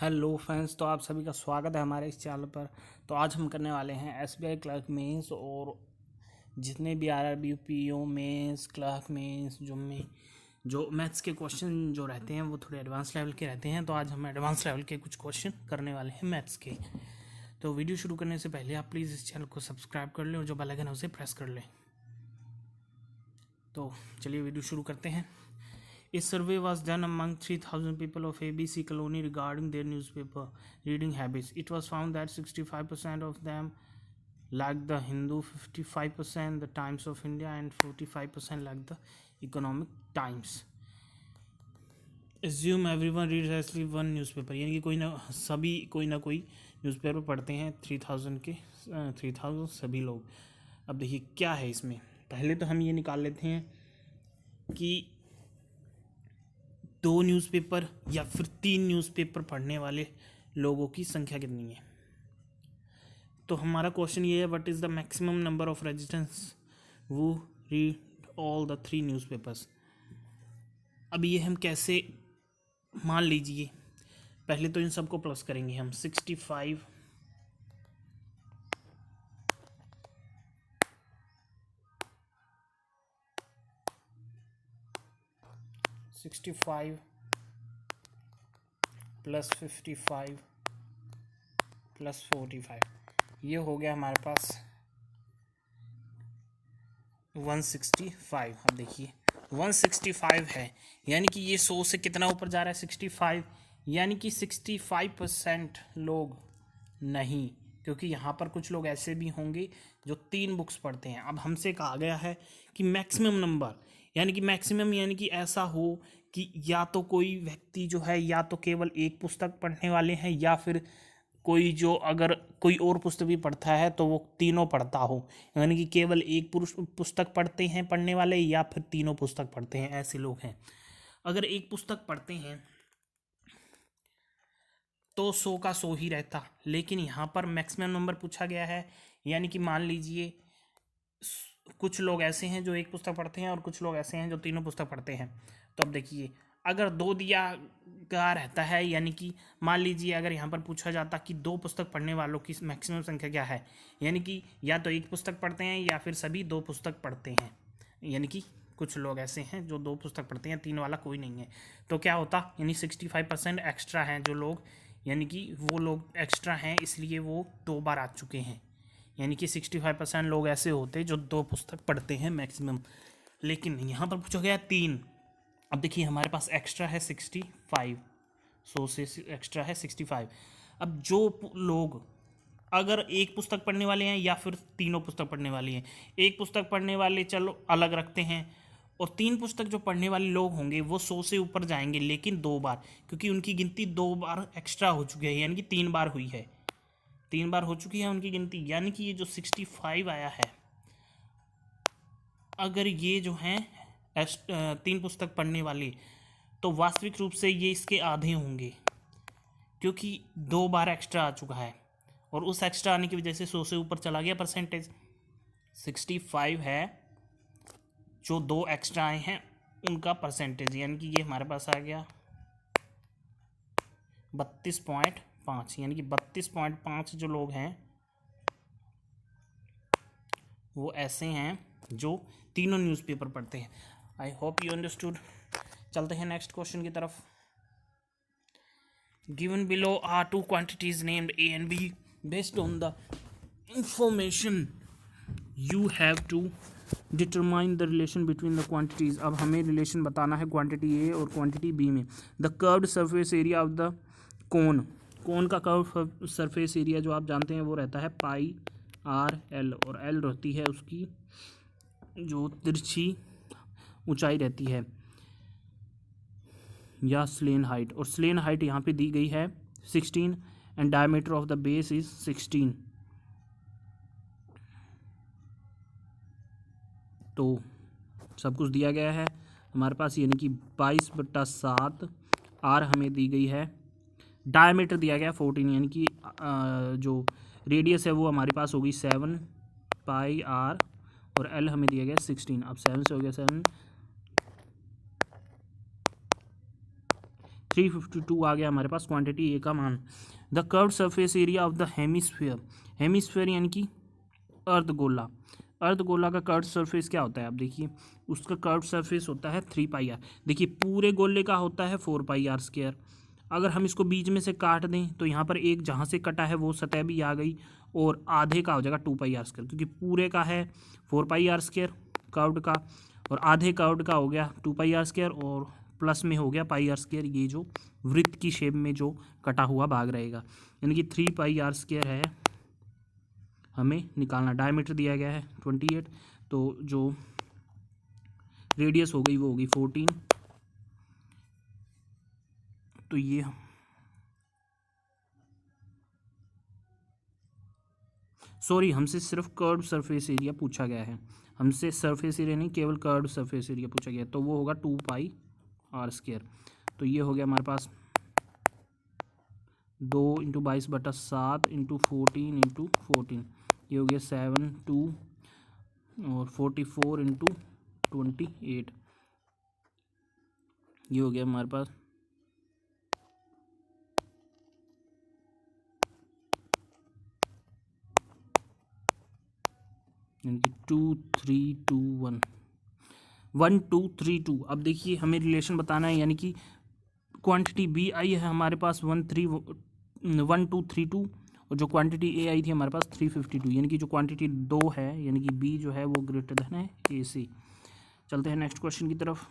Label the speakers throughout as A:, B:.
A: Hello friends, तो आप सभी का स्वागत है हमारे इस चैनल पर। तो आज हम करने वाले हैं एसबीआई क्लर्क मेंस और जितने भी आरआरबी यूपीओ मेंस क्लर्क मेंस जो मैथ्स के क्वेश्चन जो रहते हैं वो थोड़े एडवांस लेवल के रहते हैं। तो आज हम एडवांस लेवल के कुछ क्वेश्चन करने वाले हैं मैथ्स के। तो वीडियो शुरू करने से पहले आप प्लीज़ इस चैनल को सब्सक्राइब कर लें और जो बेल आइकन है उसे प्रेस कर लें। तो चलिए वीडियो शुरू करते हैं। A survey was done among 3,000 people of ABC colony regarding their newspaper reading habits. It was found that 65% of them liked the Hindu, 55% the Times of India, and 45% liked the Economic Times. Assume everyone reads at least one newspaper. यानी कि सभी कोई ना कोई newspaper पढ़ते हैं 3,000 सभी लोग। अब देखिए क्या है इसमें। पहले तो हम ये निकाल लेते हैं कि 2 न्यूज़पेपर या फिर 3 न्यूज़पेपर पढ़ने वाले लोगों की संख्या कितनी है। तो हमारा क्वेश्चन ये है, what is the maximum number of residents वो रीड ऑल द 3 न्यूज़पेपर्स। अब ये हम कैसे मान लीजिए, पहले तो इन सबको प्लस करेंगे हम। 65 प्लस 55 प्लस 45, ये हो गया हमारे पास 165। अब देखिए 165 है, यानी कि ये 100 से कितना ऊपर जा रहा है, 65, यानी कि 65% लोग नहीं, क्योंकि यहाँ पर कुछ लोग ऐसे भी होंगे जो 3 बुक्स पढ़ते हैं। अब हमसे कहा गया है कि मैक्सिमम नंबर, यानी कि मैक्सिमम यानी कि ऐसा हो कि या तो कोई व्यक्ति जो है या तो केवल एक पुस्तक पढ़ने वाले हैं, या फिर कोई जो अगर कोई और पुस्तक भी पढ़ता है तो वो तीनों पढ़ता हो, यानी कि केवल एक पुस्तक पढ़ते हैं पढ़ने वाले, या फिर तीनों पुस्तक पढ़ते हैं, ऐसे लोग हैं। अगर एक पुस्तक पढ़ते हैं तो 100 का 100 ही रहता, लेकिन यहाँ पर मैक्सिमम नंबर पूछा गया है, यानी कि मान लीजिए कुछ लोग ऐसे हैं जो एक पुस्तक पढ़ते हैं और कुछ लोग ऐसे हैं जो तीनों पुस्तक पढ़ते हैं। तो अब देखिए, अगर 2 दिया का रहता है, यानी कि मान लीजिए अगर यहाँ पर पूछा जाता कि 2 पुस्तक पढ़ने वालों की मैक्सिमम संख्या क्या है, यानी कि या तो एक पुस्तक पढ़ते हैं या फिर सभी 2 पुस्तक पढ़ते हैं, यानी कि कुछ लोग ऐसे हैं जो 2 पुस्तक पढ़ते हैं, 3 वाला कोई नहीं है। तो क्या होता, यानी 65% एक्स्ट्रा हैं जो लोग, यानी कि वो लोग एक्स्ट्रा हैं, इसलिए वो 2 बार आ चुके हैं। यानी कि 65% लोग ऐसे होते जो 2 पुस्तक पढ़ते हैं मैक्सिमम, लेकिन यहाँ पर पूछा गया 3। अब देखिए हमारे पास एक्स्ट्रा है 65, 100 से एक्स्ट्रा है 65। अब जो लोग अगर एक पुस्तक पढ़ने वाले हैं या फिर तीनों पुस्तक पढ़ने वाले हैं, एक पुस्तक पढ़ने वाले चलो अलग रखते हैं, और 3 पुस्तक जो पढ़ने वाले लोग होंगे वो 100 से ऊपर जाएंगे, लेकिन 2 बार, क्योंकि उनकी गिनती 2 बार एक्स्ट्रा हो चुकी है, यानी कि 3 बार हुई है, 3 बार हो चुकी है उनकी गिनती। यानी कि ये जो 65 आया है, अगर ये जो हैं 3 पुस्तक पढ़ने वाले, तो वास्तविक रूप से ये इसके आधे होंगे, क्योंकि 2 बार एक्स्ट्रा आ चुका है, और उस एक्स्ट्रा आने की वजह से 100 से ऊपर चला गया परसेंटेज। 65 है, जो 2 एक्स्ट्रा आए हैं उनका परसेंटेज, यानी कि ये हमारे पास आ गया 32.5, यानी कि 32.5 जो लोग हैं वो ऐसे हैं जो तीनों न्यूज़पेपर पढ़ते हैं। I hope you understood. चलते हैं नेक्स्ट क्वेश्चन की तरफ। Given below are 2 quantities named A and B, based on the information you have to determine the relation between the quantities. अब हमें रिलेशन बताना है क्वांटिटी ए और क्वांटिटी बी में। The curved surface area of the cone का curve surface area जो आप जानते हैं वो रहता है पाई आर एल, और एल रहती है उसकी जो तिरछी ऊंचाई रहती है या स्लेन हाइट, और स्लेन हाइट यहाँ पे दी गई है 16 and diameter of the base is 16। तो सब कुछ दिया गया है हमारे पास, यानी कि 22/7 आर हमें दी गई है, डायमीटर दिया गया 14, यानी कि जो रेडियस है वो हमारे पास होगी 7 पाई आर, और एल हमें दिया गया 16। अब 7 से हो गया 7, 352 आ गया हमारे पास क्वांटिटी ए का मान। The curved surface area of the hemisphere, hemisphere यानी कि अर्धगोला, अर्धगोला का कर्व्ड सरफेस क्या होता है? आप देखिए उसका कर्व्ड सरफेस होता है 3πr। देखिए पूरे गोले का होता है 4πr²। अगर हम इसको बीच में से काट दें तो यहाँ पर एक जहाँ से कटा है वो सतह भी आ गई, और आधे का हो जाएगा 2πr², क्योंकि पूरे का है 4πr² कर्व्ड का, और आधे कर्व्ड का हो गया 2πr², और प्लस में हो गया πr², ये जो वृत्त की शेप में जो कटा हुआ भाग रहेगा, यानी कि 3πr² है हमें निकालना। डायमीटर दिया गया है 28, तो जो रेडियस हो गई वो होगी 14। तो ये सॉरी, हमसे सिर्फ कर्व सरफेस एरिया पूछा गया है, हमसे सरफेस एरिया नहीं, केवल कर्व सरफेस एरिया पूछा गया है, तो वो होगा 2πr²। तो ये हो गया हमारे पास 2 × 22/7 × 14 × 14, ये हो गया 7 2 और 44 × 28, ये हो गया हमारे पास 2 3 2 1 1 2 3 2। अब देखिए हमें रिलेशन बताना है, यानी कि क्वांटिटी बी आई है हमारे पास 1 2 3 2, और जो क्वांटिटी ए आई थी हमारे पास 352, यानी कि जो क्वांटिटी 2 है यानी कि बी जो है वो ग्रेटर देन है ए से। चलते हैं नेक्स्ट क्वेश्चन की तरफ।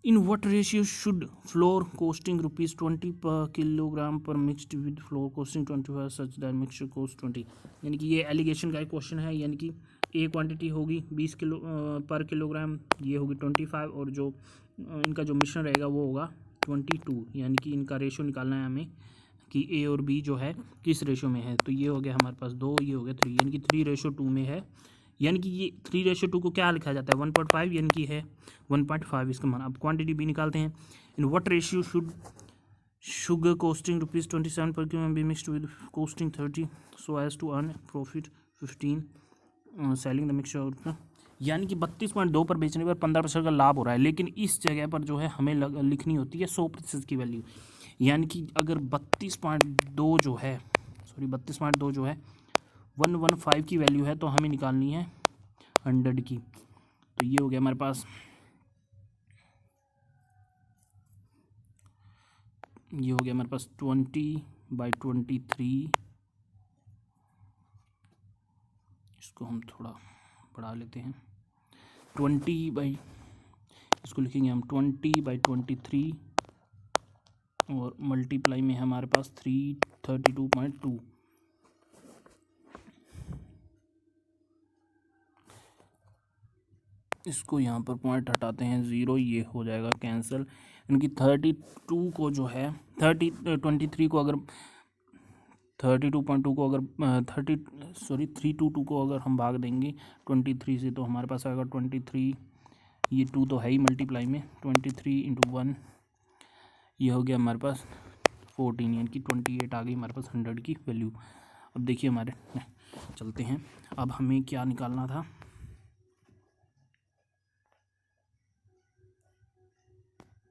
A: इन what ratio should floor costing ₹20 पर किलोग्राम पर mixed with floor costing 25 such that mixture cost 20। यानी कि ये एलिगेशन का एक क्वेश्चन है, यानी कि ए क्वांटिटी होगी 20 किलो पर किलोग्राम, ये होगी 25, और जो इनका जो मिश्रण रहेगा वो होगा 22, यानी कि इनका रेशियो निकालना है हमें कि ए और बी जो है किस रेशियो में है। तो ये हो गया हमारे पास 2, ये हो गया 3, यानी कि 3:2 में है, यानी कि ये 3:2 को क्या लिखा जाता है 1.5, यानी कि है 1.5 इसका मान। अब क्वांटिटी बी निकालते हैं। In what ratio should sugar costing ₹27 per kilo be mixed with costing 30 so as to earn profit 15 selling the mixture, यानी कि 32.2 पर बेचने पर 15% का लाभ हो रहा है, लेकिन इस जगह पर जो है हमें लिखनी होती है 100% की वैल्यू, यानी कि अगर 32.2 जो है 115 की वैल्यू है तो हमें निकालनी है 100 की। तो ये हो गया हमारे पास, ये हो गया हमारे पास 20/23, इसको हम थोड़ा बढ़ा लेते हैं, इसको लिखेंगे हम 20/23, और मल्टीप्लाई में हमारे पास 332.2। इसको यहाँ पर पॉइंट हटाते हैं 0, ये हो जाएगा कैंसिल। इनकी 32 को जो है 23 को अगर 32.2 को अगर 322 को अगर हम भाग देंगे 23 से, तो हमारे पास आएगा 23, ये 2 तो है ही मल्टीप्लाई में, 23 × 1, ये हो गया हमारे पास 14, यानी कि 28 आ गई हमारे पास 100 की वैल्यू। अब देखिए हमारे चलते हैं, अब हमें क्या निकालना था,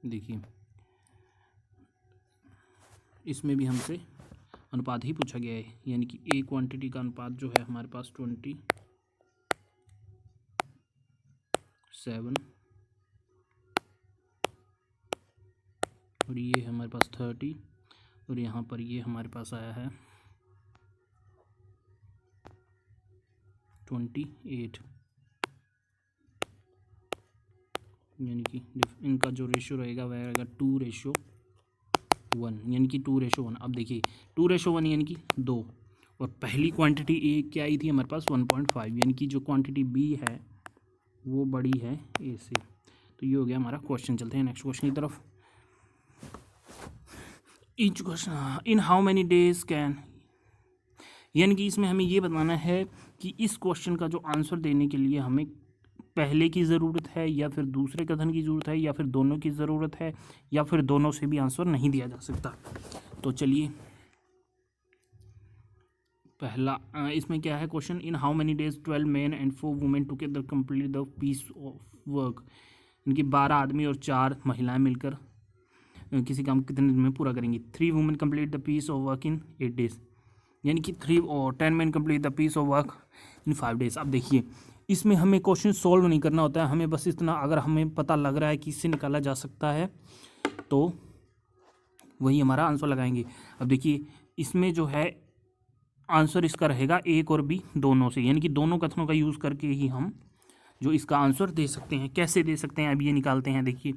A: देखिए इसमें भी हमसे अनुपात ही पूछा गया है, यानी कि ए क्वांटिटी का अनुपात जो है हमारे पास 27, और ये हमारे पास 30, और यहाँ पर ये हमारे पास आया है 28, यानी कि इनका जो रेशियो रहेगा वह रहेगा 2:1, यानी कि 2:1। अब देखिए 2:1 यानी कि 2, और पहली क्वांटिटी ए क्या आई थी हमारे पास 1.5, यानी कि जो क्वांटिटी बी है वो बड़ी है ए से। तो ये हो गया हमारा क्वेश्चन। चलते हैं नेक्स्ट क्वेश्चन की तरफ। Each question in how many days can, यानी कि इसमें हमें ये बताना है कि इस क्वेश्चन का जो आंसर देने के लिए हमें पहले की ज़रूरत है या फिर दूसरे कथन की ज़रूरत है या फिर दोनों की ज़रूरत है या फिर दोनों से भी आंसर नहीं दिया जा सकता। तो चलिए पहला इसमें क्या है question, in how many days 12 men and 4 women together complete the piece of work, इनकी 12 आदमी और 4 महिलाएं मिलकर किसी काम को कितने दिन में पूरा करेंगी। 3 women complete the piece of work in 8 days, यानी कि 10 man complete the piece of work in 5 days. अब देखिए इसमें हमें क्वेश्चन सॉल्व नहीं करना होता है, हमें बस इतना अगर हमें पता लग रहा है कि इससे निकाला जा सकता है तो वही हमारा आंसर लगाएंगे। अब देखिए इसमें जो है आंसर इसका रहेगा एक और बी दोनों से, यानी कि दोनों कथनों का यूज़ करके ही हम जो इसका आंसर दे सकते हैं। कैसे दे सकते हैं अब ये निकालते हैं। देखिए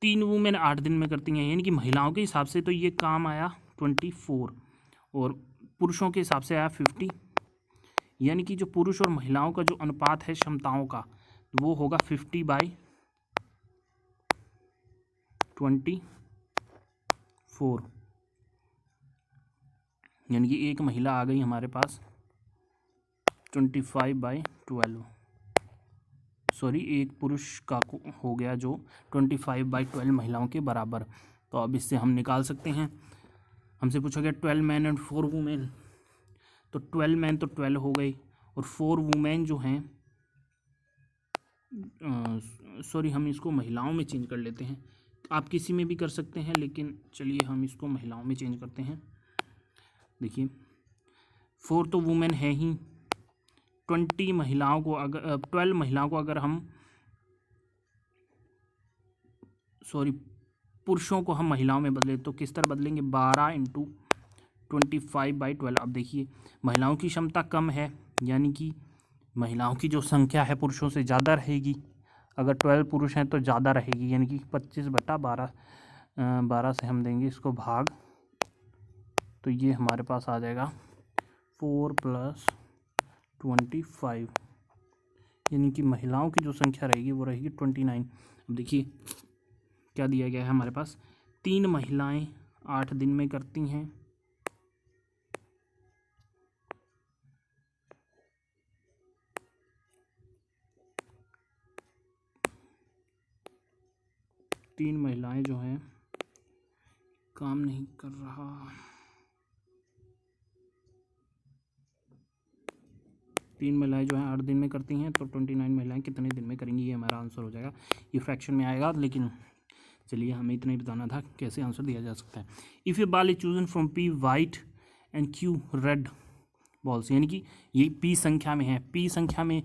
A: 3 वुमेन 8 दिन में करती हैं, यानी कि महिलाओं के हिसाब से तो ये काम आया 24 और पुरुषों के हिसाब से आया 50, यानी कि जो पुरुष और महिलाओं का जो अनुपात है क्षमताओं का वो होगा 50/24, यानी कि एक महिला आ गई हमारे पास 25/12, सॉरी एक पुरुष का हो गया जो 25/12 महिलाओं के बराबर। तो अब इससे हम निकाल सकते हैं। हमसे पूछा गया 12 मैन एंड 4 वुमेन, तो 12 मैन तो 12 हो गई और 4 वुमेन जो हैं, सॉरी हम इसको महिलाओं में चेंज कर लेते हैं, आप किसी में भी कर सकते हैं लेकिन चलिए हम इसको महिलाओं में चेंज करते हैं। देखिए 4 तो वुमेन है ही, 12 महिलाओं को अगर हम पुरुषों को हम महिलाओं में बदले तो किस तरह बदलेंगे, 12 × 25/12। अब देखिए महिलाओं की क्षमता कम है, यानी कि महिलाओं की जो संख्या है पुरुषों से ज़्यादा रहेगी। अगर 12 पुरुष हैं तो ज़्यादा रहेगी, यानी कि 25/12, 12 से हम देंगे इसको भाग, तो ये हमारे पास आ जाएगा 4 + 25, यानी कि महिलाओं की जो संख्या रहेगी वो रहेगी 29। अब देखिए क्या दिया गया है हमारे पास, 3 महिलाएं 8 दिन में करती हैं, तीन महिलाएं जो हैं, काम नहीं कर रहा, 3 महिलाएं जो हैं 8 दिन में करती हैं, तो 29 महिलाएं कितने दिन में करेंगी, ये हमारा आंसर हो जाएगा। ये फ्रैक्शन में आएगा, लेकिन चलिए हमें इतना ही बताना था कैसे आंसर दिया जा सकता है। If A ball is chosen from P white and Q red balls, यानी कि ये P संख्या में है, P संख्या में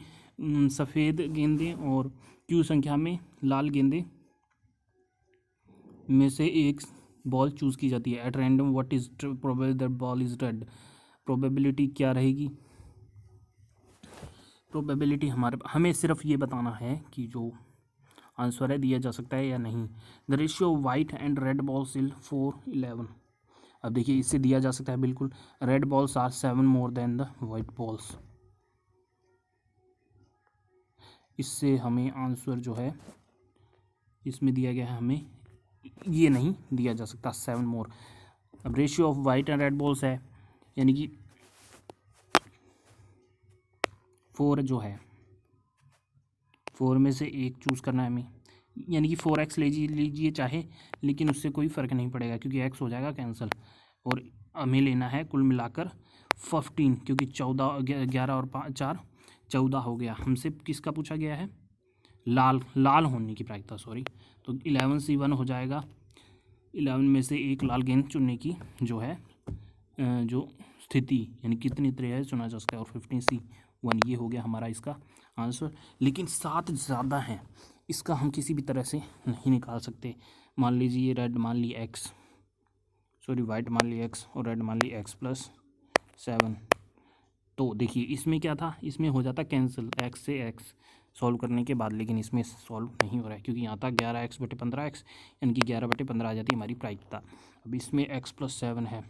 A: सफ़ेद गेंदें और Q संख्या में लाल गेंदें में से एक बॉल चूज़ की जाती है। At random what is probable that ball is red, probability क्या रहेगी, प्रोबेबिलिटी हमें सिर्फ ये बताना है कि जो आंसर है दिया जा सकता है या नहीं। The ratio of white and red balls is 4:11। अब देखिए इससे दिया जा सकता है बिल्कुल, red balls are 7 more than the white balls. इससे हमें आंसर जो है इसमें दिया गया है, हमें ये नहीं दिया जा सकता 7 मोर। अब ratio of white and red balls है, यानी कि 4 जो है, 4 में से एक चूज़ करना है हमें, यानी कि 4x लीजिए चाहे, लेकिन उससे कोई फ़र्क नहीं पड़ेगा क्योंकि x हो जाएगा कैंसिल, और हमें लेना है कुल मिलाकर 15, क्योंकि 11 और 4 14 हो गया। हमसे किसका पूछा गया है, लाल होने की प्रायिकता, सॉरी, तो 11C1 हो जाएगा। 11 में से एक लाल गेंद चुनने की जो है जो स्थिति, यानी कितनी तरह चुना जा सकता है, और 15C1 ये हो गया हमारा इसका आंसर। लेकिन 7 ज़्यादा हैं, इसका हम किसी भी तरह से नहीं निकाल सकते। मान लीजिए रेड मान ली x, सॉरी वाइट मान ली x और रेड मान ली x + 7, तो देखिए इसमें क्या था, इसमें हो जाता कैंसिल x से x सॉल्व करने के बाद, लेकिन इसमें सॉल्व नहीं हो रहा है क्योंकि यहाँ तक 11x/15x यानी कि 11/15 आ जाती है हमारी प्रायिकता। अब इसमें x + 7 है,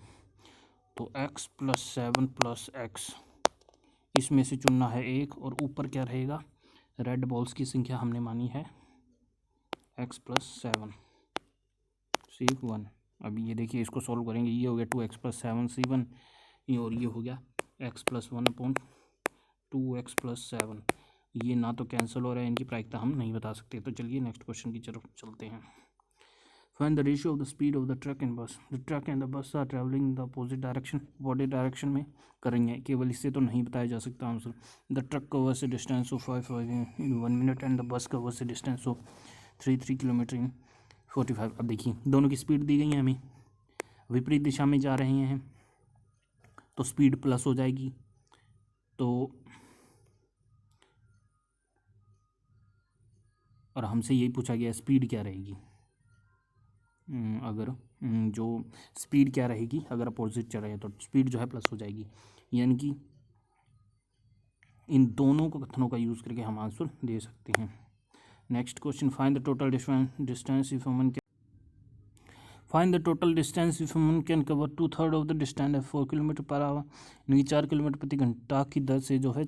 A: तो x + 7 + x, इसमें से चुनना है एक, और ऊपर क्या रहेगा, रेड बॉल्स की संख्या हमने मानी है x + 7 C1। अब ये देखिए इसको सॉल्व करेंगे, ये हो गया 2x + 7 C1, ये और ये हो गया x + 1/2x + 7। ये ना तो कैंसिल हो रहा है, इनकी प्रायिकता हम नहीं बता सकते। तो चलिए नेक्स्ट क्वेश्चन की तरफ चलते हैं। Find the ratio of the speed of the truck and bus. The truck and the bus are travelling in the opposite direction, opposite direction में करेंगे, केवल इससे तो नहीं बताया जा सकता answer. The truck covers a distance of 5 in 1 minute and the bus covers a distance of 3 kilometre in 45। अब देखिए दोनों की स्पीड दी गई है हमें, विपरीत दिशा में जा रहे हैं तो स्पीड प्लस हो जाएगी। तो और हमसे यही पूछा गया स्पीड क्या रहेगी, अगर जो स्पीड क्या रहेगी अगर अपोजिट चल रहे हैं तो स्पीड जो है प्लस हो जाएगी। यानी कि इन दोनों को कथनों का यूज़ करके हम आंसर दे सकते हैं। Next question, find the total distance if woman find the total distance if woman can cover 2/3 of the distance at 4 kilometre per hour, यानी कि 4 किलोमीटर प्रति घंटा की दर से जो है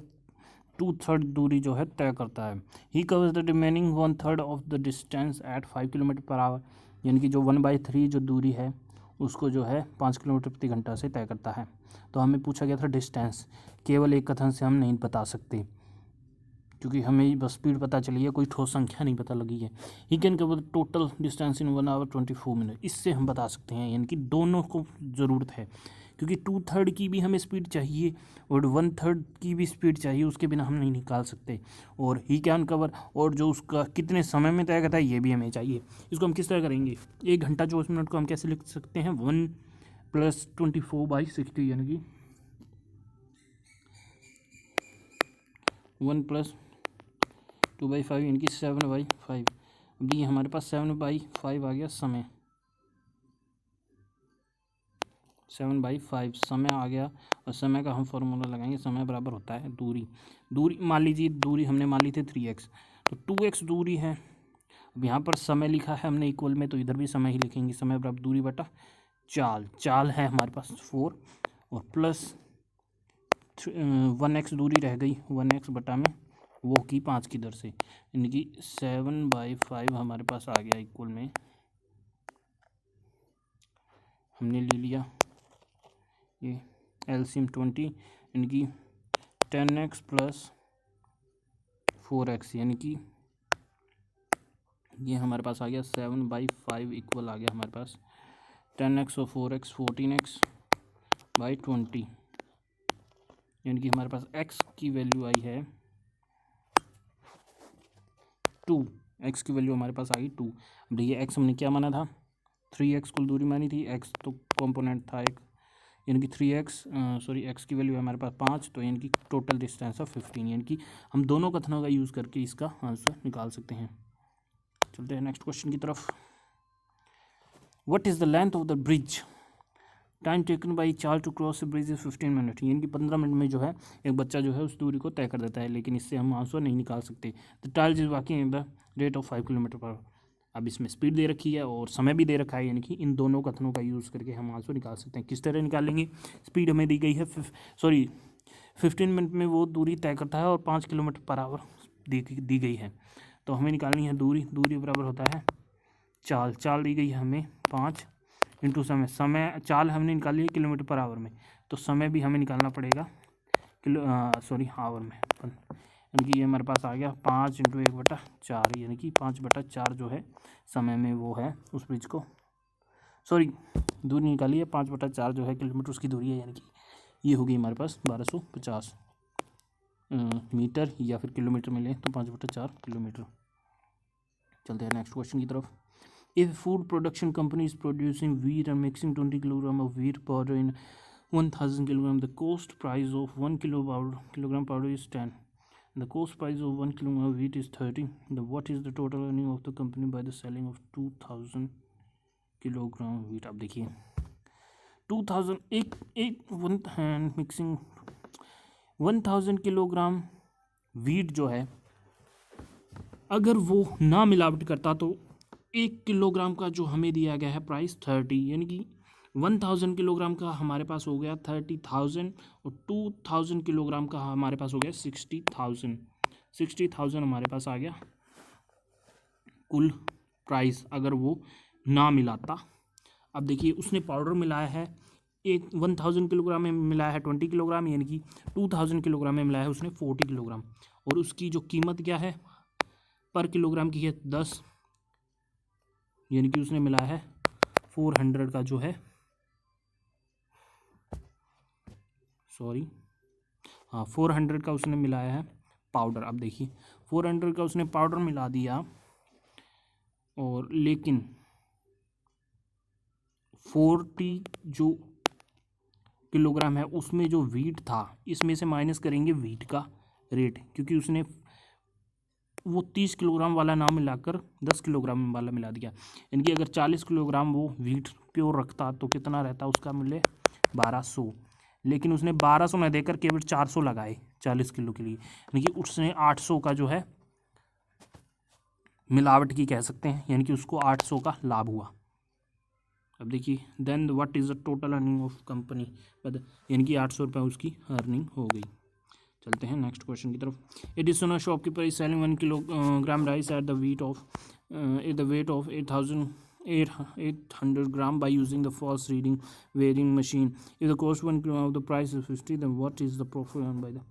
A: 2/3 दूरी जो है तय करता है। He covers the remaining 1/3 of the distance at 5 kilometre per hour, यानी कि जो 1/3 जो दूरी है उसको जो है 5 किलोमीटर प्रति घंटा से तय करता है। तो हमें पूछा गया था डिस्टेंस, केवल एक कथन से हम नहीं बता सकते क्योंकि हमें बस स्पीड पता चली है, कोई ठोस संख्या नहीं पता लगी है। He can cover total distance in 1 hour 24 minute, इससे हम बता सकते हैं। यानी कि दोनों को ज़रूरत है क्योंकि 2/3 की भी हमें स्पीड चाहिए और 1/3 की भी स्पीड चाहिए, उसके बिना हम नहीं निकाल सकते। और ही कैन कवर और जो उसका कितने समय में तय करता है ये भी हमें चाहिए। इसको हम किस तरह करेंगे, 1 घंटा 24 मिनट को हम कैसे लिख सकते हैं, 1 + 24/60, यानी कि 1 + 2/5 यानी कि 7/5। अब ये हमारे पास 7/5 आ गया समय, 7/5 समय आ गया। और समय का हम फॉर्मूला लगाएंगे, समय बराबर होता है दूरी मान लीजिए दूरी हमने मान ली थी 3x, तो 2x दूरी है। अब यहाँ पर समय लिखा है हमने इक्वल में, तो इधर भी समय ही लिखेंगे, समय बराबर दूरी बटा चाल है हमारे पास 4 और प्लस 1x दूरी रह गई, 1x बटा में वो की 5 की दर से, यानी कि 7/5 हमारे पास आ गया इक्वल में। हमने ले लिया ये एलसीएम 20, यानी कि 10x + 4x, यानी कि ये हमारे पास आ गया 7/5 इक्वल आ गया हमारे पास 10x और 4x 14x/20, यानी कि हमारे पास x की वैल्यू आई है 2, x की वैल्यू हमारे पास आ गई 2। अब देखिए x हमने क्या माना था, 3x कुल दूरी मानी थी, x तो कंपोनेंट था एक, यानी कि 3x x की वैल्यू है हमारे पास 5, तो यानी कि टोटल डिस्टेंस ऑफ 15, यानी कि हम दोनों कथनों का यूज़ करके इसका आंसर निकाल सकते हैं। चलते हैं नेक्स्ट क्वेश्चन की तरफ। What is the length of the bridge, time taken by child to cross the bridge is 15 minute, यानी कि 15 मिनट में जो है एक बच्चा जो है उस दूरी को तय कर देता है, लेकिन इससे हम आंसर नहीं निकाल सकते। The child is walking at the rate of 5 kilometre पर। अब इसमें स्पीड दे रखी है और समय भी दे रखा है, यानी कि इन दोनों कथनों का यूज़ करके हम आंसर निकाल सकते हैं। किस तरह निकालेंगे, स्पीड हमें दी गई है 15 मिनट में वो दूरी तय करता है और 5 किलोमीटर पर आवर दी गई है, तो हमें निकालनी है दूरी बराबर होता है चाल दी गई है हमें 5 इंटू समय चाल हमने निकाली है किलोमीटर पर आवर में, तो समय भी हमें निकालना पड़ेगा आवर में, यानी कि ये हमारे पास आ गया 5 × 1/4, यानी कि 5/4 जो है समय में वो है उस ब्रिज को दूरी निकाली है 5/4 जो है किलोमीटर उसकी दूरी है, यानी कि ये होगी हमारे पास 1250 मीटर, या फिर किलोमीटर में लें तो 5/4 किलोमीटर। चलते हैं नेक्स्ट क्वेश्चन की तरफ। If food production company is producing wheat and mixing 20 kilogram of wheat powder in 1000 kilogram, the cost price of 1 kilogram powder is 10. The cost price of 1 kilogram of wheat is 30. What is the total earning of the company by the selling of 2000 kilogram wheat? अब देखिए 2000 mixing 1000 kilogram wheat जो है अगर वो ना मिलावट करता तो 1 किलोग्राम का जो हमें दिया गया है प्राइस 30, यानी कि 1000 किलोग्राम का हमारे पास हो गया 30,000 और 2000 किलोग्राम का हमारे पास हो गया 60,000 हमारे पास आ गया कुल प्राइस अगर वो ना मिलाता। अब देखिए उसने पाउडर मिलाया है 1000 किलोग्राम में मिलाया है 20 किलोग्राम, यानी कि 2000 किलोग्राम में मिलाया है उसने 40 किलोग्राम, और उसकी जो कीमत क्या है पर किलोग्राम की है 10, यानी कि उसने मिलाया है 400 का जो है 400 का उसने मिलाया है पाउडर। अब देखिए 400 का उसने पाउडर मिला दिया, और लेकिन 40 जो किलोग्राम है उसमें जो वीट था, इसमें से माइनस करेंगे वीट का रेट, क्योंकि उसने वो 30 किलोग्राम वाला ना मिलाकर 10 किलोग्राम वाला मिला दिया। यानी कि अगर 40 किलोग्राम वो वीट प्योर रखता तो कितना रहता उसका मूल्य 1200, लेकिन उसने 1200 न देकर केवल 400 लगाए 40 किलो के लिए, यानी कि उसने 800 का जो है मिलावट की कह सकते हैं, यानी कि उसको 800 का लाभ हुआ। अब देखिए then what is the total earning of company, यानी कि 800 रुपये उसकी अर्निंग हो गई। चलते हैं नेक्स्ट क्वेश्चन की तरफ। इट इज सोना shopkeeper is selling 1 kilogram rice at the weight of 800 gram by using the false reading weighing machine. If the cost 1 kilo of the price is 50, then what is the profit earn by the.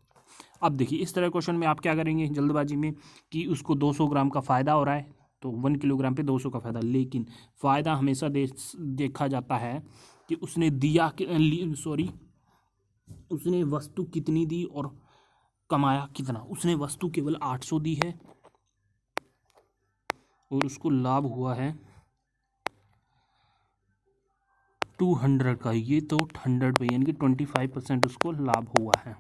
A: अब देखिए इस तरह question में आप क्या करेंगे जल्दबाजी में कि उसको 200 ग्राम का फ़ायदा हो रहा है तो 1 किलोग्राम पे 200 का फ़ायदा, लेकिन फ़ायदा हमेशा देखा जाता है कि उसने दिया सॉरी उसने वस्तु कितनी दी और कमाया कितना। उसने वस्तु केवल 800 दी है और उसको लाभ हुआ है 200 का, ये तो 100 पे, यानी कि 25% उसको लाभ हुआ है।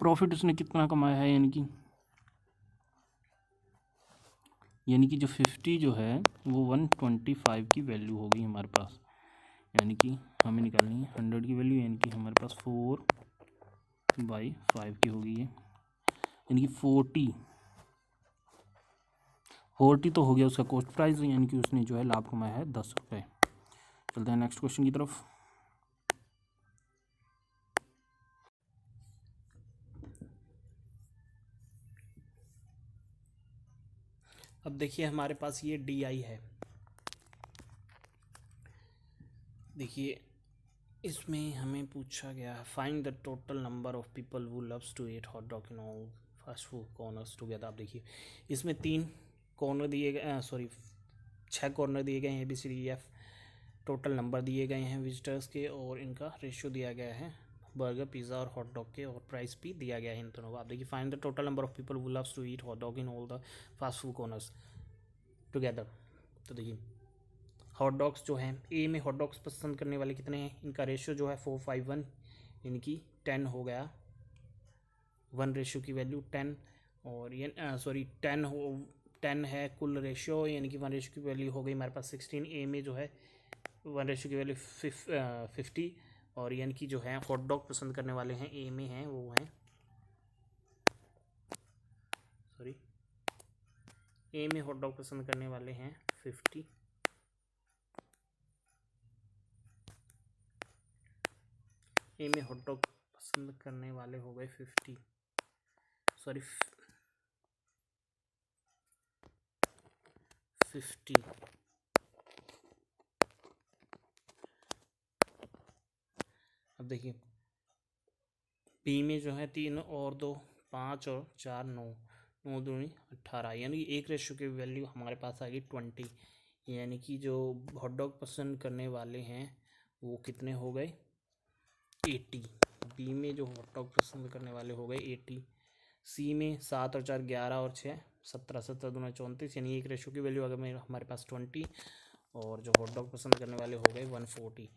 A: प्रॉफिट उसने कितना कमाया है, यानी कि जो 50 जो है वो 125 की वैल्यू होगी हमारे पास, यानी कि हमें निकालनी है 100 की वैल्यू, यानी कि हमारे पास 4/5 की होगी ये, यानी कि 40 तो हो गया उसका कॉस्ट प्राइस, यानी कि उसने जो है लाभ कमाया है 10 रुपये। चलते हैं नेक्स्ट क्वेश्चन की तरफ। अब देखिए हमारे पास ये DI है। देखिए इसमें हमें पूछा गया है find the total number of people who loves to eat hot dog in all fast food corners together. आप देखिए इसमें 3 कॉर्नर दिए गए, सॉरी 6 कॉर्नर दिए गए हैं ABCDEF। टोटल नंबर दिए गए हैं विजिटर्स के और इनका रेशियो दिया गया है बर्गर पिज़्ज़ा और हॉट डॉग के, और प्राइस भी दिया गया है इन दोनों का। आप देखिए find the total number of people who loves to eat hot dog in all the fast food corners together. तो देखिए हॉट डॉग्स जो हैं ए में हॉट डॉग्स पसंद करने वाले कितने हैं, इनका रेशियो जो है 451, यानी कि 10 हो गया, 1 रेशियो की वैल्यू 10, और ये सॉरी 10 है कुल रेशियो, यानी कि 1 रेशियो की वैल्यू हो गई हमारे पास 16। ए में जो है 1 रेशियो की वैल्यू 50, और यानी कि जो है हॉट डॉग पसंद करने वाले हैं ए में हैं वो हैं, सॉरी ए में हॉट डॉग पसंद करने वाले हैं 50, ए में हॉट डॉग पसंद करने वाले हो गए 50, सॉरी 50। अब देखिए बी में जो है 3 और 2 5 और 4 9, 9 दूनी 18, यानी कि 1 रेशियो की वैल्यू हमारे पास आ गई 20, यानी कि जो हॉट डॉग पसंद करने वाले हैं वो कितने हो गए 80। बी में जो हॉट डॉग पसंद करने वाले हो गए 80। सी में 7 और 4 11 और 6 17, 17 दूना 34, यानी 1 रेशियो की वैल्यू अगर हमारे पास 20, और जो हॉट डॉग पसंद करने वाले हो गए 140।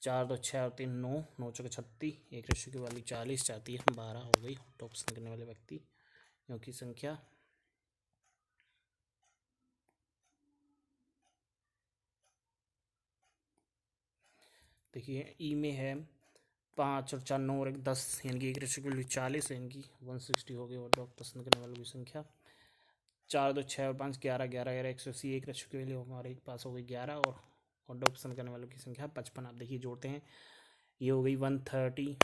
A: 4 2 6 और 3 9, 9 चौके 36, 1 रेशियो की वैल्यू 40, चाहती है 12 हो गई हॉट डॉग पसंद करने वाले व्यक्ति की संख्या। देखिए ई में है 5 और 4 9 और 1 10, यानी कि 1 रेशियो की वैल्यू 40, यानी कि 160 हो गई हॉट डॉग पसंद करने वालों की संख्या। 4 2 6 और 5 11 11 11 180, 1 रेशियो की वैल्यू हमारे पास हो गई 11, और हॉट डॉग पसंद करने वालों की संख्या 55। आप देखिए जोड़ते हैं, ये हो गई 130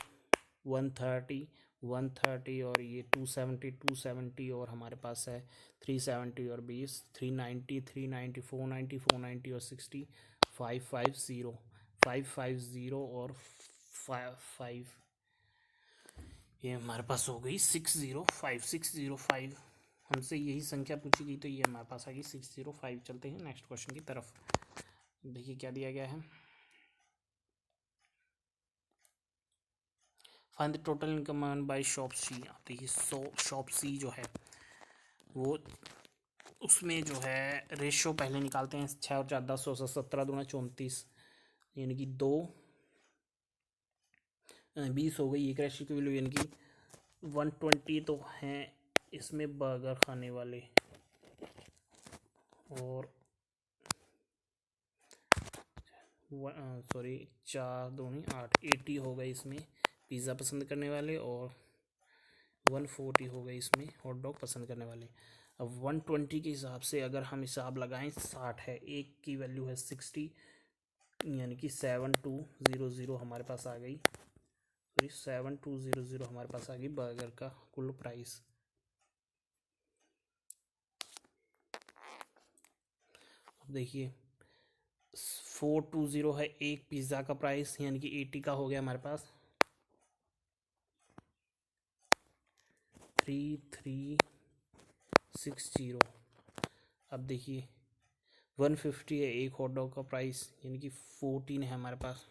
A: 130 130, और ये 270 270, और हमारे पास है 370 और 20 390 390 490 490 और 60 550 550 और 5, ये हमारे पास हो गई 605 हमसे यही संख्या पूछी गई तो ये हमारे पास आ गई 605। चलते हैं नेक्स्ट क्वेश्चन की तरफ। देखिए क्या दिया गया है, find the total income earn by shop C. आप देखिए शॉप सी जो है वो उसमें जो है रेशो पहले निकालते हैं, 6 और 4 10 और 17 दूना 34, यानी कि 2 20 हो गई। एक रेशो की वैल्यू यानी कि 120 तो हैं इसमें बर्गर खाने वाले, और सॉरी 4 दूनी 8, 80 हो गए इसमें पिज़्ज़ा पसंद करने वाले, और 140 हो गए इसमें हॉट डॉग पसंद करने वाले। अब 120 के हिसाब से अगर हम हिसाब लगाएं, 60 है, एक की वैल्यू है 60, यानी कि 7200 हमारे पास आ गई, सॉरी 7200 हमारे पास आ गई बर्गर का कुल प्राइस। अब देखिए 420 है एक पिज़्ज़ा का प्राइस, यानी कि 80 का हो गया हमारे पास, 3360। अब देखिए 150 है एक हॉट डॉग का प्राइस, यानी कि 14 है हमारे पास,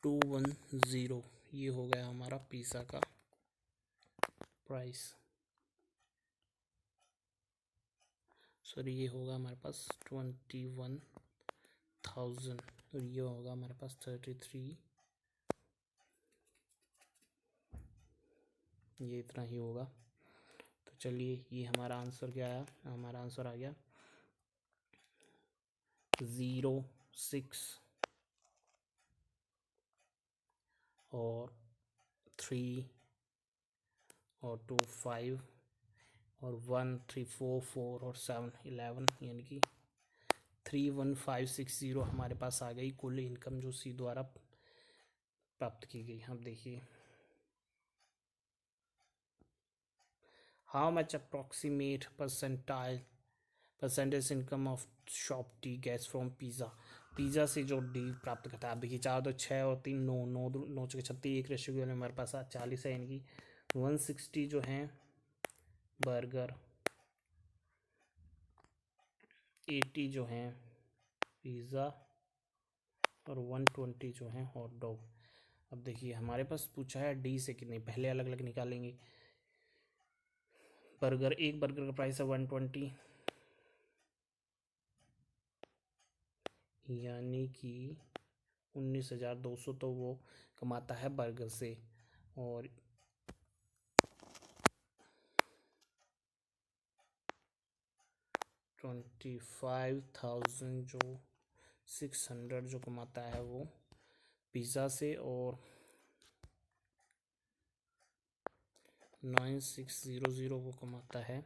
A: 210 ये हो गया हमारा पिज़्ज़ा का प्राइस। सॉरी ये होगा हमारे पास 21,000, और ये होगा हमारे पास 33, ये इतना ही होगा। तो चलिए ये हमारा आंसर क्या आया, हमारा आंसर आ गया 06 और 3 और 2 5 और 1 3 4 4 और 7 11, यानी कि 31560 हमारे पास आ गई कुल इनकम जो सी द्वारा प्राप्त की गई। अब देखिए how much approximate percentage income of shop T gets from pizza, pizza से जो डी प्राप्त करता है। अब देखिए 4 तो 6 और 3 9 9 9 36, एक रेशियो वाले हमारे पास 40 है, यानी कि 160 जो हैं बर्गर, 80 जो हैं पिज़्ज़ा, और 120 जो हैं हॉट डॉग। अब देखिए हमारे पास पूछा है डी से कितने, पहले अलग अलग निकालेंगे। बर्गर, एक बर्गर का प्राइस है 120, यानी कि 19,200 तो वो कमाता है बर्गर से, और 25,000 जो 600 जो कमाता है वो पिज़्ज़ा से, और 9600 वो कमाता है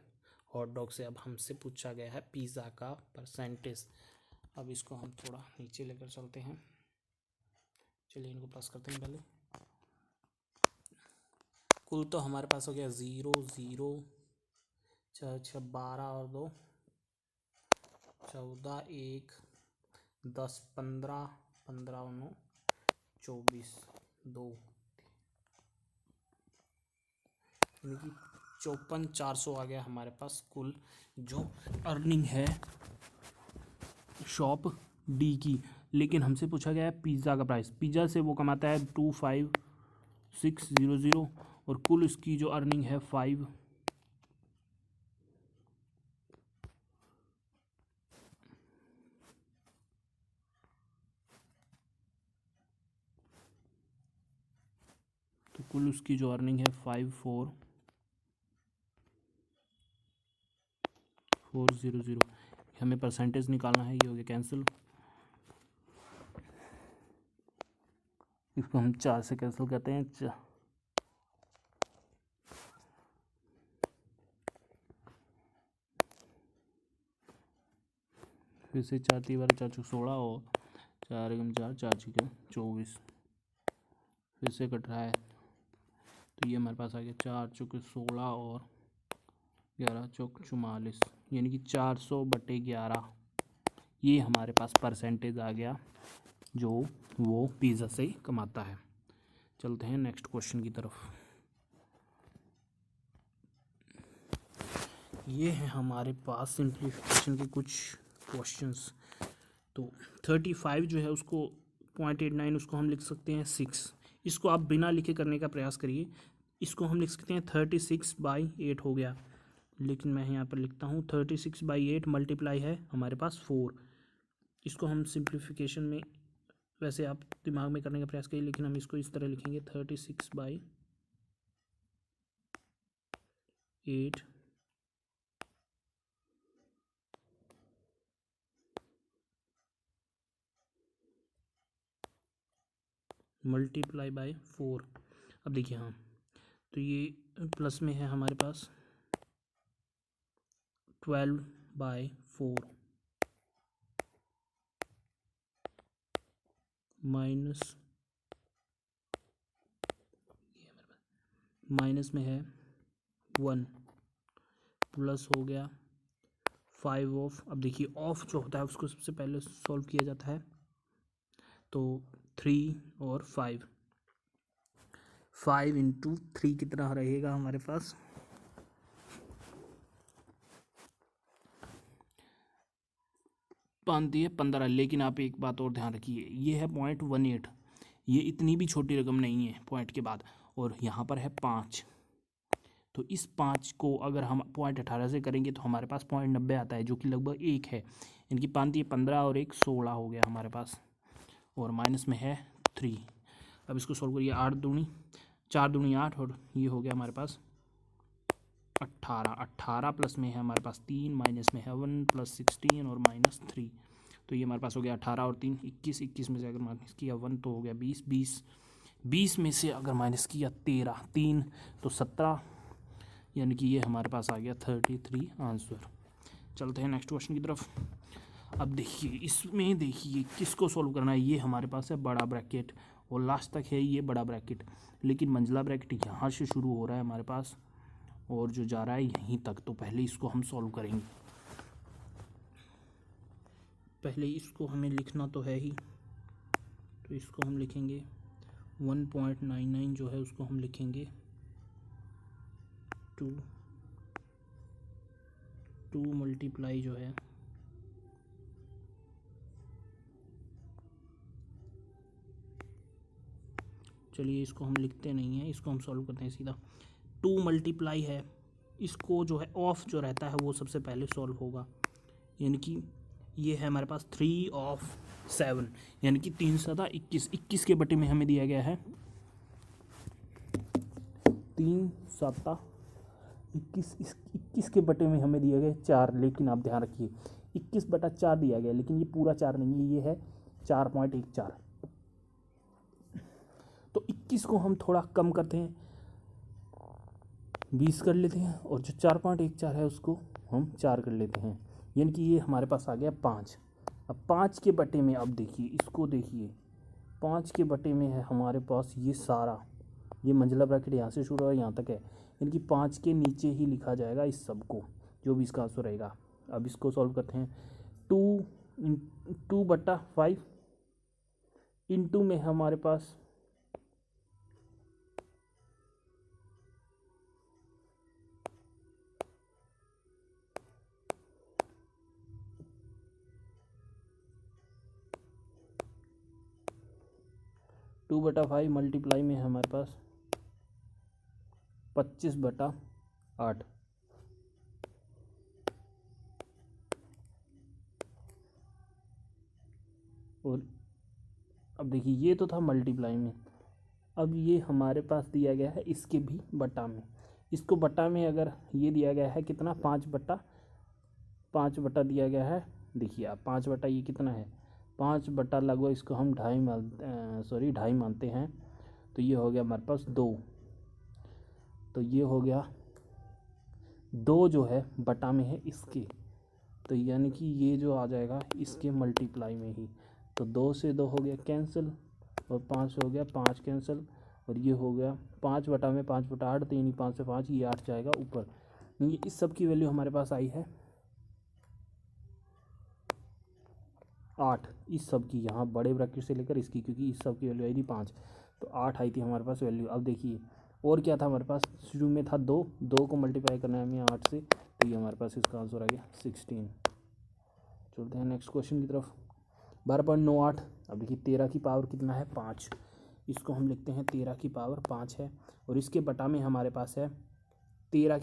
A: हॉट डॉग से। अब हमसे पूछा गया है पिज़्ज़ा का परसेंटेज। अब इसको हम थोड़ा नीचे लेकर चलते हैं, चलिए इनको प्लस करते हैं पहले। कुल तो हमारे पास हो गया 0 0 6 6 12 और 2 14 1 10 15 15 9 24 2, यानी कि 54,400 आ गया हमारे पास कुल जो अर्निंग है शॉप डी की। लेकिन हमसे पूछा गया है पिज़्ज़ा का प्राइस, पिज़्ज़ा से वो कमाता है 25,600, और कुल इसकी जो अर्निंग है 5, तो कुल उसकी जो अर्निंग है 54,400। हमें परसेंटेज निकालना है, ये हो गया कैंसिल, इसको हम 4 से कैंसिल करते हैं, फिर से 4 3 बार 4 16 और 4 1 4 4 6 24, फिर से कट रहा है, तो ये हमारे पास आ गया 4 चौके 16 और 11 चौक 44, यानी कि 400/11 ये हमारे पास परसेंटेज आ गया जो वो पिज़्ज़ा से कमाता है। चलते हैं नेक्स्ट क्वेश्चन की तरफ। ये है हमारे पास सिंप्लीफिकेशन के कुछ क्वेश्चंस। तो 35 जो है उसको 0.89 उसको हम लिख सकते हैं 6, इसको आप बिना लिखे करने का प्रयास करिए। इसको हम लिख सकते हैं 36/8 हो गया, लेकिन मैं यहाँ पर लिखता हूँ 36/8 मल्टीप्लाई है हमारे पास 4। इसको हम सिंप्लीफिकेशन में, वैसे आप दिमाग में करने का प्रयास करिए, लेकिन हम इसको इस तरह लिखेंगे 36/8 मल्टीप्लाई बाय 4। अब देखिए, हाँ, तो ये प्लस में है हमारे पास 12/4 माइनस, माइनस में है 1 प्लस हो गया 5 ऑफ। अब देखिए, ऑफ जो होता है उसको सबसे पहले सॉल्व किया जाता है, तो 3 और 5 इंटू 3 कितना रहेगा हमारे पास, 5×3 = 15। लेकिन आप एक बात और ध्यान रखिए, ये है 0.18, ये इतनी भी छोटी रकम नहीं है पॉइंट के बाद, और यहाँ पर है 5, तो इस 5 को अगर हम 0.18 से करेंगे तो हमारे पास 0.90 आता है, जो कि लगभग 1 है। इनकी 5×3 = 15 और 1 16 हो गया हमारे पास, और माइनस में है 3। अब इसको सॉल्व करिए, 4×2 = 8, और ये हो गया हमारे पास 18 प्लस में है हमारे पास 3, माइनस में है 1 प्लस 16 और माइनस 3, तो ये हमारे पास हो गया 18 और 3 21। 21 में से अगर माइनस किया 1 तो हो गया 20। 20 में से अगर माइनस किया 13, 3 तो 17, यानी कि ये हमारे पास आ गया 33 आंसर। चलते हैं नेक्स्ट क्वेश्चन की तरफ। अब देखिए, इसमें देखिए किसको सॉल्व करना है। ये हमारे पास है बड़ा ब्रैकेट, और लास्ट तक है ये बड़ा ब्रैकेट, लेकिन मंझला ब्रैकेट यहाँ से शुरू हो रहा है हमारे पास और जो जा रहा है यहीं तक। तो पहले इसको हम सॉल्व करेंगे, पहले इसको हमें लिखना तो है ही, तो इसको हम लिखेंगे 1.99 जो है उसको हम लिखेंगे 2 मल्टीप्लाई जो है चलिए इसको हम लिखते नहीं हैं, इसको हम सॉल्व करते हैं सीधा। 2 मल्टीप्लाई है, इसको जो है ऑफ जो रहता है वो सबसे पहले सॉल्व होगा, यानी कि ये है हमारे पास 3 ऑफ 7, यानी कि 3 7 21। 21 के बटे में हमें दिया गया है 3 7 21। 21 के बटे में हमें दिया गया 4, लेकिन आप ध्यान रखिए 21/4 दिया गया, लेकिन ये पूरा 4 नहीं है, ये है 4.14। तो 21 को हम थोड़ा कम करते हैं, 20 कर लेते हैं, और जो 4.14 है उसको हम 4 कर लेते हैं, यानी कि ये हमारे पास आ गया 5। अब 5 के बटे में, अब देखिए इसको देखिए, 5 के बटे में है हमारे पास ये सारा, ये मंझला ब्रैकेट यहाँ से शुरू है यहाँ तक है, यानी कि 5 के नीचे ही लिखा जाएगा इस सब को, जो भी इसका आंसर रहेगा। अब इसको सॉल्व करते हैं, 2/5 इंटू में हमारे पास 2/5 मल्टीप्लाई में है हमारे पास 25/8। और अब देखिए ये तो था मल्टीप्लाई में, अब ये हमारे पास दिया गया है इसके भी बटा में। इसको बटा में अगर ये दिया गया है कितना, 5 बटा दिया गया है, देखिए आप 5 बटा ये कितना है, 5 बटा लगभग इसको हम ढाई मानते हैं, तो ये हो गया हमारे पास 2, तो ये हो गया 2 जो है बटा में है इसके, तो यानी कि ये जो आ जाएगा इसके मल्टीप्लाई में ही, तो 2 से 2 हो गया कैंसिल, और 5 हो गया 5 कैंसिल, और ये हो गया 5 बटा में 5/8, तो यानी 5 से 5 ये 8 जाएगा ऊपर। ये इस सब की वैल्यू हमारे पास आई है 8, इस सब की, यहाँ बड़े ब्रैकेट से लेकर इसकी, क्योंकि इस सब की वैल्यू आई थी 5, तो 8 आई थी हमारे पास वैल्यू। अब देखिए और क्या था हमारे पास, शुरू में था 2 को मल्टीप्लाई करना है हमें 8 से, तो ये हमारे पास इसका आंसर आ गया 16। चलते हैं नेक्स्ट क्वेश्चन की तरफ। 12.98। अब देखिए 13 की पावर कितना है, 5, इसको हम लिखते हैं 13 की पावर 5 है, और इसके बटा में हमारे पास है 13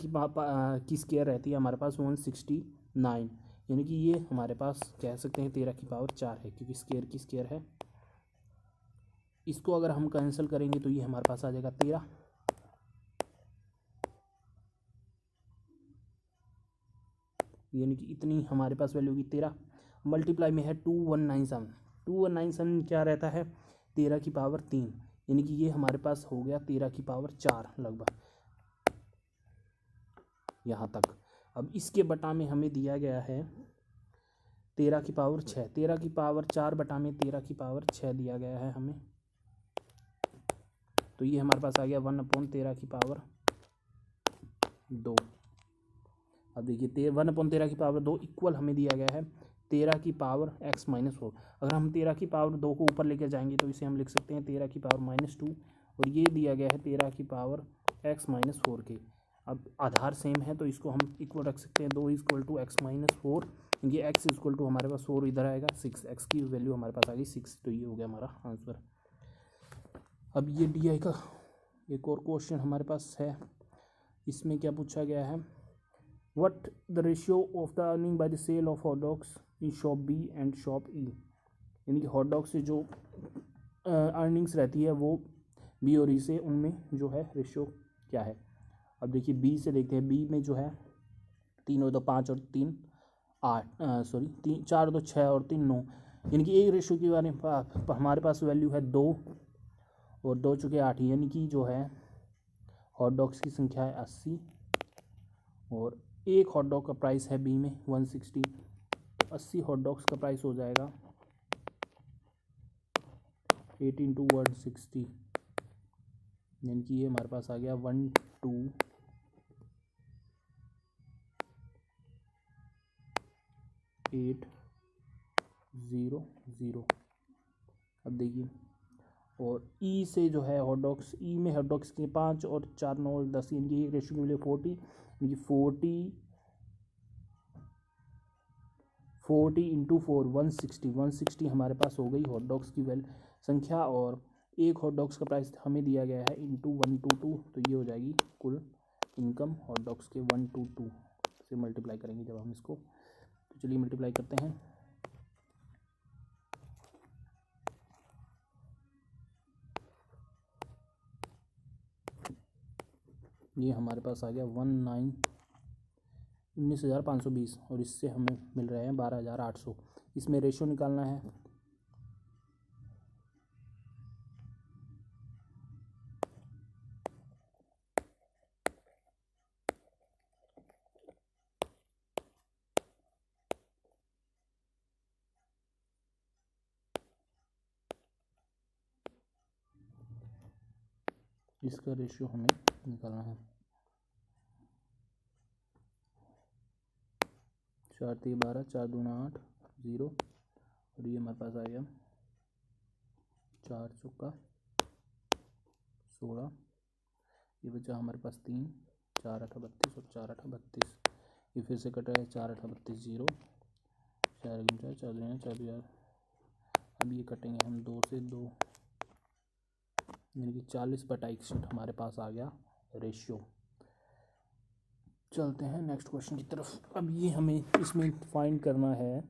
A: की स्क्वायर रहती है हमारे पास 169, यानी कि ये हमारे पास कह सकते हैं 13 की पावर 4 है, क्योंकि स्क्वायर की स्क्वायर है। इसको अगर हम कैंसिल करेंगे तो ये हमारे पास आ जाएगा 13, यानी कि इतनी हमारे पास वैल्यू होगी 13। मल्टीप्लाई में है 2197, 2197 क्या रहता है 13 की पावर 3, यानी कि ये हमारे पास हो गया 13 की पावर 4 लगभग यहाँ तक। अब इसके बटा में हमें दिया गया है 13 की पावर 6, 13 की पावर 4 बटा में 13 की पावर 6 दिया गया है हमें, तो ये हमारे पास आ गया 1/13 की पावर 2। अब देखिए 1/13 की पावर 2 इक्वल हमें दिया गया है 13 की पावर x-4। अगर हम 13 की पावर 2 को ऊपर लेकर जाएंगे तो इसे हम लिख सकते हैं 13 की पावर -2, और ये दिया गया है 13 की पावर x-4 के। अब आधार सेम है तो इसको हम इक्वल रख सकते हैं, 2 = x-4, ये x = हमारे पास 4 इधर आएगा 6, x की वैल्यू हमारे पास आ गई 6, तो ये हो गया हमारा आंसर। अब ये DI का एक और क्वेश्चन हमारे पास है, इसमें क्या पूछा गया है, What the ratio of the earning by the sale of hot dogs in shop B and shop E, यानी कि हॉट डॉग से जो अर्निंग्स रहती है वो बी और ई से, उनमें जो है रेशियो क्या है। अब देखिए बी से देखते हैं, बी में जो है 3 और 2 5 और 3 8 सॉरी 4 और 2 6 और 3 9, यानी कि एक रेशियो की बारे में हमारे पास वैल्यू है 2 और 2 चुके 8, यानी कि जो है हॉट डॉग्स की संख्या है 80, और एक हॉट डॉग का प्राइस है बी में 160, 80 हॉट डॉग्स का प्राइस हो जाएगा 8 × 160, यानी कि ये हमारे पास आ गया 12800। अब देखिए, और ई से जो है हॉट डॉग्स, ई में हॉट डॉग्स के 5 और 4 9 और 10, यानी कि रेशियो मिले 40, यानी कि 40 × 4 160 हमारे पास हो गई हॉट डॉग्स की संख्या, और एक हॉट डॉग्स का प्राइस हमें दिया गया है × 122, तो ये हो जाएगी कुल इनकम हॉट डॉग्स के 122 से मल्टीप्लाई करेंगे जब हम इसको, तो चलिए मल्टीप्लाई करते हैं। ये हमारे पास आ गया 19,520, और इससे हमें मिल रहे हैं 12,800। इसमें रेशियो निकालना है, इसका रेशियो हमें निकालना है। 4 3 12, 4 2 8 0, और ये हमारे पास आ गया 4 चौका 16, ये बचा हमारे पास 3, 4 8 32 और 4 8 32, ये फिर से कट रहा है 4 8 32 0, 4 1 4 4 2 4 2। अब ये कटेंगे हम 2 से 2, यानी कि 40/61 हमारे पास आ गया रेशियो। चलते हैं नेक्स्ट क्वेश्चन की तरफ। अब ये हमें इसमें फाइंड करना है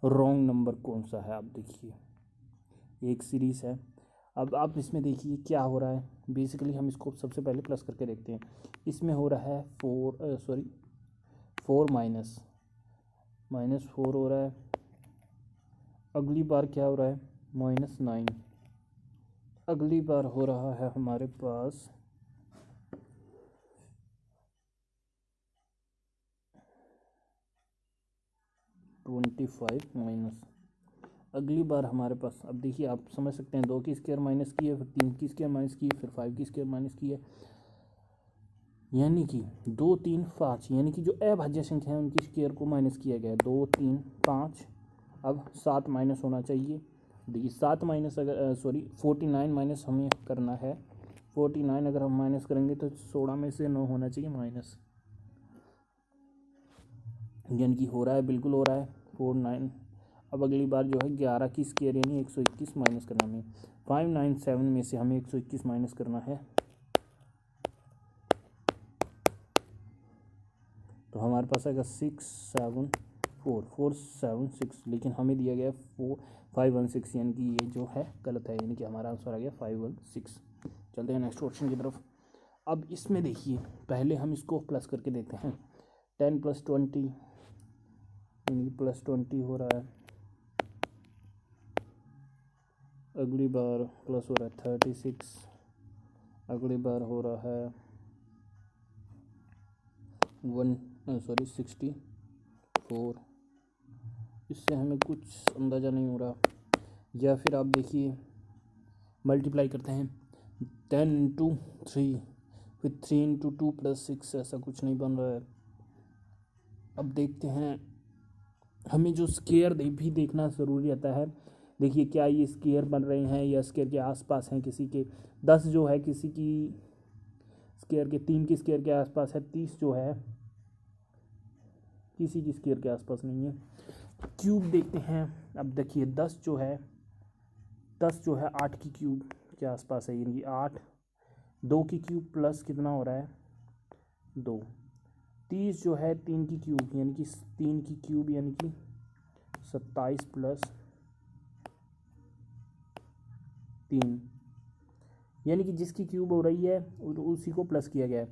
A: रॉन्ग नंबर कौन सा है। आप देखिए एक सीरीज़ है, अब आप इसमें देखिए क्या हो रहा है। बेसिकली हम इसको सबसे पहले प्लस करके देखते हैं। इसमें हो रहा है 4 -4 हो रहा है। अगली बार क्या हो रहा है -9। अगली बार हो रहा है हमारे पास 25 माइनस। अगली बार हमारे पास, अब देखिए आप समझ सकते हैं, 2 की स्क्वायर माइनस की है, फिर 3 की स्क्वायर माइनस की है, फिर 5 की स्क्वायर माइनस की है, यानी कि 2 3 5, यानी कि जो अभाज्य संख्या है उनकी स्क्वायर को माइनस किया गया है। 2 3 5, अब 7 माइनस होना चाहिए। देखिए 7 माइनस, अगर 49 माइनस हमें करना है। 49 अगर हम माइनस करेंगे तो 16 में से 9 होना चाहिए माइनस, यानी कि हो रहा है, बिल्कुल हो रहा है 49। अब अगली बार जो है 11 की स्क्वायर यानी 121 माइनस करना हमें। 597 में से हमें 121 माइनस करना है, तो हमारे पास आएगा 674 लेकिन हमें दिया गया 516 यानी कि ये जो है गलत है, यानी कि हमारा आंसर आ गया 516। चलते हैं नेक्स्ट क्वेश्चन की तरफ। अब इसमें देखिए पहले हम इसको प्लस करके देखते हैं। 10 + 20 यानी +20 हो रहा है, अगली बार प्लस हो रहा है 36, अगली बार हो रहा है 64। इससे हमें कुछ अंदाज़ा नहीं हो रहा, या फिर आप देखिए मल्टीप्लाई करते हैं 10 × 3 फिर 3 × 2 + 6, ऐसा कुछ नहीं बन रहा है। अब देखते हैं, हमें जो स्क्वायर भी देखना ज़रूरी रहता है। देखिए क्या ये स्क्वायर बन रहे हैं या स्क्वायर के आसपास हैं, किसी के 10 जो है किसी की स्क्वायर के 3 की स्क्वायर के आसपास है, 30 जो है किसी की स्क्वायर के आसपास नहीं है। क्यूब देखते हैं। अब देखिए 10 जो है 8 की क्यूब के आसपास है, यानी 8 2 की क्यूब प्लस कितना हो रहा है 2। 30 जो है 3 की क्यूब यानी कि 3 की क्यूब यानी कि 27 + 3 यानी कि जिसकी क्यूब हो रही है उसी को प्लस किया गया है।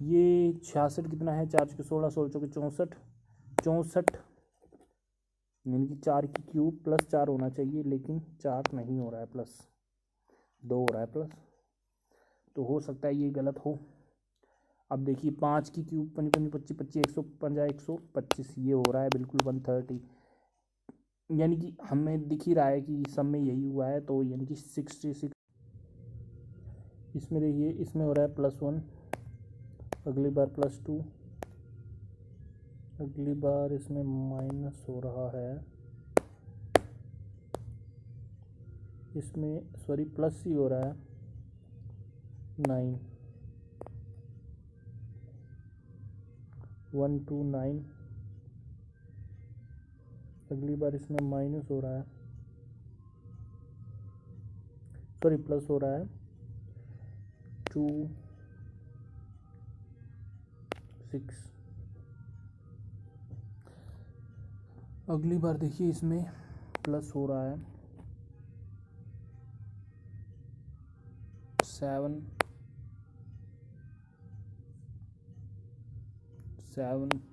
A: ये 66 कितना है, 4 × 16 16 × 64 64 यानी कि 4 की क्यूब + 4 होना चाहिए, लेकिन 4 नहीं हो रहा है, +2 हो रहा है प्लस, तो हो सकता है ये गलत हो। अब देखिए 5 की क्यूब 5 × 5 = 25 150 125 ये हो रहा है बिल्कुल 130, यानी कि हमें दिख ही रहा है कि सब में यही हुआ है, तो यानी कि 66। इसमें देखिए इसमें हो रहा है +1, अगली बार +2, अगली बार इसमें माइनस हो रहा है, इसमें सॉरी प्लस ही हो रहा है 9 1 2 9, अगली बार इसमें माइनस हो रहा है, सॉरी प्लस हो रहा है 2 6। अगली बार देखिए इसमें प्लस हो रहा है 7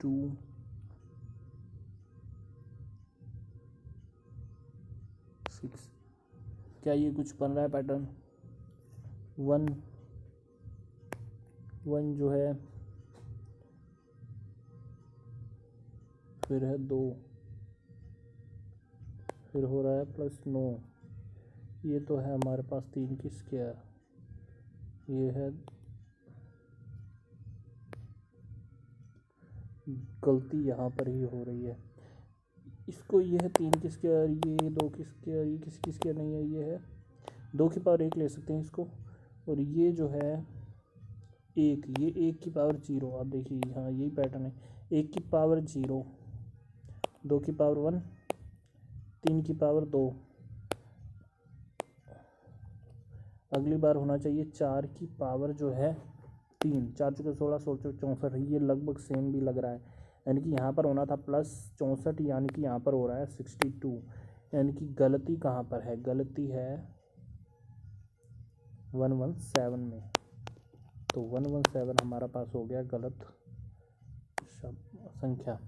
A: 2 6। क्या ये कुछ बन रहा है पैटर्न? 1 1 जो है, फिर है 2, फिर हो रहा है +9, ये तो है हमारे पास 3 की स्क्वायर, ये है गलती यहाँ पर ही हो रही है। इसको ये है 3 की स्क्वायर, ये 2 की स्क्वायर, ये किसी की स्क्वायर नहीं है, ये है 2 की पावर 1 ले सकते हैं इसको, और ये जो है 1, ये 1 की पावर 0। आप देखिए हाँ यही पैटर्न है, 1 की पावर 0, 2 की पावर 1, 3 की पावर 2, अगली बार होना चाहिए 4 की पावर जो है 3, 4 × 16 16 × 64, ये लगभग सेम भी लग रहा है, यानी कि यहाँ पर होना था +64, यानी कि यहाँ पर हो रहा है 62, यानी कि गलती कहाँ पर है, गलती है 117 में, तो 117 हमारा पास हो गया गलत संख्या।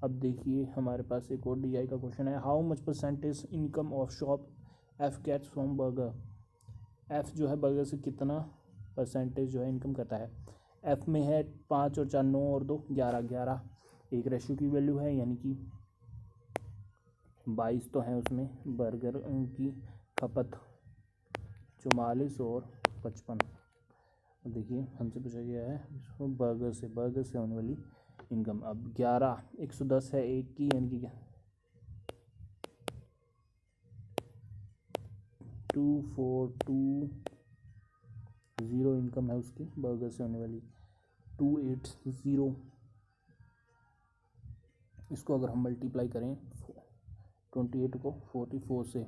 A: अब देखिए हमारे पास एक और DI का क्वेश्चन है, how much % income of shop F gets from burger. F जो है बर्गर से कितना % जो है इनकम करता है। F में है 5 और 4 9 और 2 11 11 एक रेशियो की वैल्यू है, यानी कि 22 तो है उसमें, बर्गर की खपत 44 और 55। देखिए हमसे पूछा गया है इसको बर्गर से होने वाली इनकम। अब 11 110 है 1 की, यानी कि 2420 इनकम है उसकी बर्गर से होने वाली 280। इसको अगर हम मल्टीप्लाई करें 28 को 44 से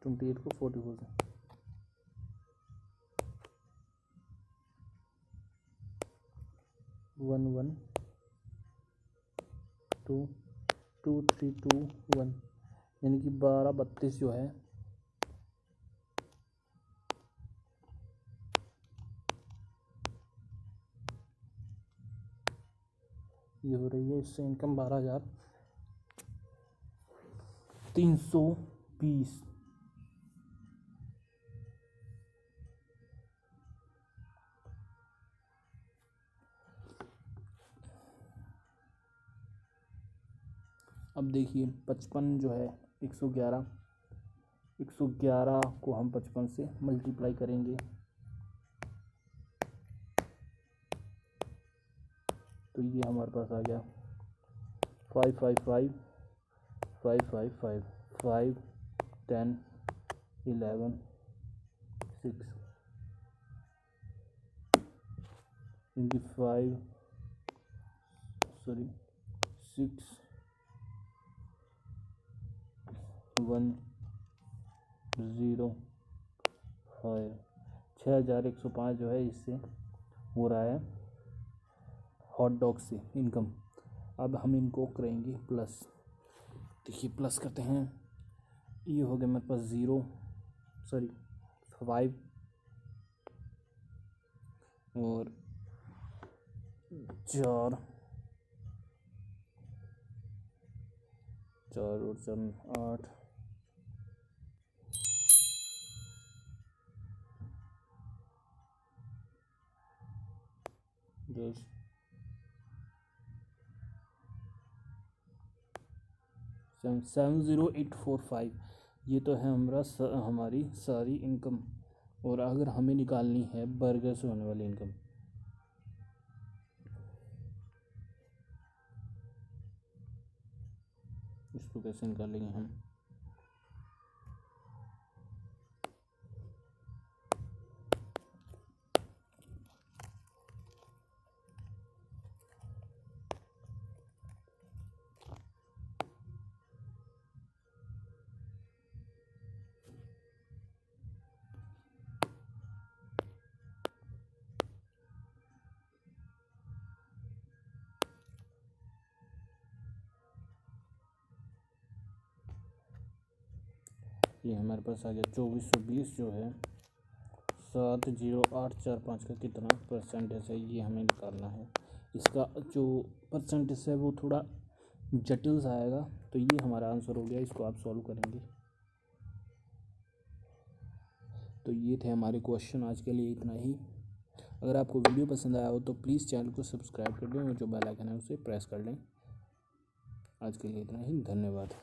A: 28 को 44 से 112321 यानी कि 1232 जो है ये हो रही है। इससे इनकम 12,320। अब देखिए 55 जो है 111 को हम 55 से मल्टीप्लाई करेंगे तो ये हमारे पास आ गया 555 555 5 10 11 6 इनकी 6 1 0 5 6105 जो है इससे हो रहा है हॉट डॉग से इनकम। अब हम इनको करेंगे प्लस। देखिए प्लस करते हैं। ये हो गया मेरे पास 5 और 4 और 8 10 70845 ये तो है हमारी सारी इनकम। और अगर हमें निकालनी है बर्गर से होने वाली इनकम इसको कैसे निकालेंगे हम। ये हमारे पास आ गया 2420 जो है 70845 का कितना परसेंटेज है ये हमें निकालना है। इसका जो परसेंटेज है वो थोड़ा जटिल सा आएगा तो ये हमारा आंसर हो गया। इसको आप सॉल्व करेंगे। तो ये थे हमारे क्वेश्चन। आज के लिए इतना ही। अगर आपको वीडियो पसंद आया हो तो प्लीज़ चैनल को सब्सक्राइब कर लें और जो बेल आइकन है उसे प्रेस कर लें। आज के लिए इतना ही। धन्यवाद।